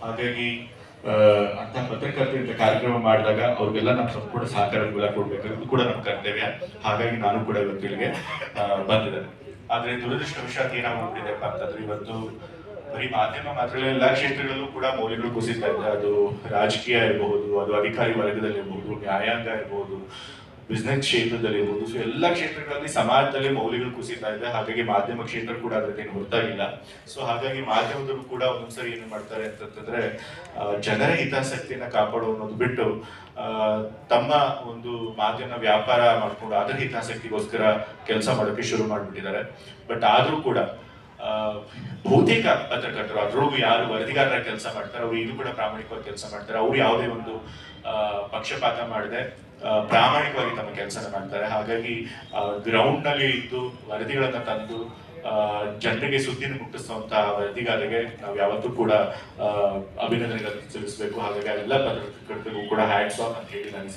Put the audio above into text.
ಹಾಗಾಗಿ ಅಂತ ಪತ್ರಕರ್ತರಿಂದ ಕಾರ್ಯಕ್ರಮ ಮಾಡಿದಾಗ ಅವ್ರಿಗೆಲ್ಲ ನಾವು ಸಂಪೂರ್ಣ ಸಹಕಾರಗಳ ಕೊಡ್ಬೇಕು, ಇದು ಕೂಡ ನಮ್ಮ ಕರ್ತವ್ಯ. ಹಾಗಾಗಿ ನಾನು ಕೂಡ ಇವತ್ತು ಇಲ್ಲಿಗೆ ಬಂದಿದ್ದೇನೆ. ಆದ್ರೆ ದುರದೃಷ್ಟವಶಾತ್ ಏನಾಗ್ಬಿಟ್ಟಿದೆಪ್ಪ ಅಂತಂದ್ರೆ ಇವತ್ತು ಬರೀ ಮಾಧ್ಯಮ ಮಾತ್ರ ಎಲ್ಲಾ ಕ್ಷೇತ್ರಗಳಲ್ಲೂ ಕೂಡ ಮೌಲ್ಯಗಳು ಕುಸಿತಾ ಇದೆ. ಅದು ರಾಜಕೀಯ ಇರಬಹುದು, ಅದು ಅಧಿಕಾರಿ ವರ್ಗದಲ್ಲಿ ಇರಬಹುದು, ನ್ಯಾಯಾಂಗ ಇರಬಹುದು, ಬಿಸ್ನೆಸ್ ಕ್ಷೇತ್ರದಲ್ಲಿ ಇರ್ಬೋದು. ಸೊ ಎಲ್ಲ ಕ್ಷೇತ್ರಗಳಲ್ಲಿ ಸಮಾಜದಲ್ಲಿ ಮೌಲ್ಯಗಳು ಕುಸಿತಾ ಇದೆ. ಹಾಗಾಗಿ ಮಾಧ್ಯಮ ಕ್ಷೇತ್ರ ಕೂಡ ಅದಕ್ಕೇನು ಹೊರತಾಗಿಲ್ಲ. ಸೊ ಹಾಗಾಗಿ ಮಾಧ್ಯಮದವರು ಕೂಡ ಒಂದೊಂದ್ಸರಿ ಏನು ಮಾಡ್ತಾರೆ ಅಂತಂದ್ರೆ ಜನರ ಹಿತಾಸಕ್ತಿಯನ್ನ ಕಾಪಾಡೋ ಅನ್ನೋದು ಬಿಟ್ಟು ತಮ್ಮ ಒಂದು ಮಾಧ್ಯಮ ವ್ಯಾಪಾರ ಮಾಡ್ಕೊಂಡು ಅದರ ಹಿತಾಸಕ್ತಿಗೋಸ್ಕರ ಕೆಲಸ ಮಾಡೋಕೆ ಶುರು ಮಾಡ್ಬಿಟ್ಟಿದ್ದಾರೆ. ಬಟ್ ಆದ್ರೂ ಕೂಡ ಬಹುತೇಕ ಪತ್ರಕರ್ತರು, ಅದ್ರೊಳಗೂ ಯಾರು ವರದಿಗಾರರ ಕೆಲಸ ಮಾಡ್ತಾರೆ ಅವ್ರು ಇದು ಕೂಡ ಪ್ರಾಮಾಣಿಕವಾಗಿ ಕೆಲಸ ಮಾಡ್ತಾರೆ. ಅವ್ರು ಯಾವುದೇ ಒಂದು ಪಕ್ಷಪಾತ ಮಾಡದೆ ಪ್ರಾಮಾಣಿಕವಾಗಿ ತಮ್ಮ ಕೆಲಸನ ಮಾಡ್ತಾರೆ. ಹಾಗಾಗಿ ಗ್ರೌಂಡ್ ನಲ್ಲಿ ಇದ್ದು ವರದಿಗಳನ್ನ ತಂದು ಜನರಿಗೆ ಸುದ್ದಿನ ಮುಟ್ಟಿಸುವಂತಹ ವರದಿಗಾರರಿಗೆ ನಾವು ಯಾವತ್ತೂ ಕೂಡ ಅಭಿನಂದನೆಗಳನ್ನು ಸಲ್ಲಿಸಬೇಕು. ಹಾಗಾಗಿ ಎಲ್ಲ ಪತ್ರಕರ್ತರಿಗೂ ಕೂಡ ಹ್ಯಾಟ್ಸ್ ಆಫ್ ಅಂತ ಹೇಳಿ ನಾನು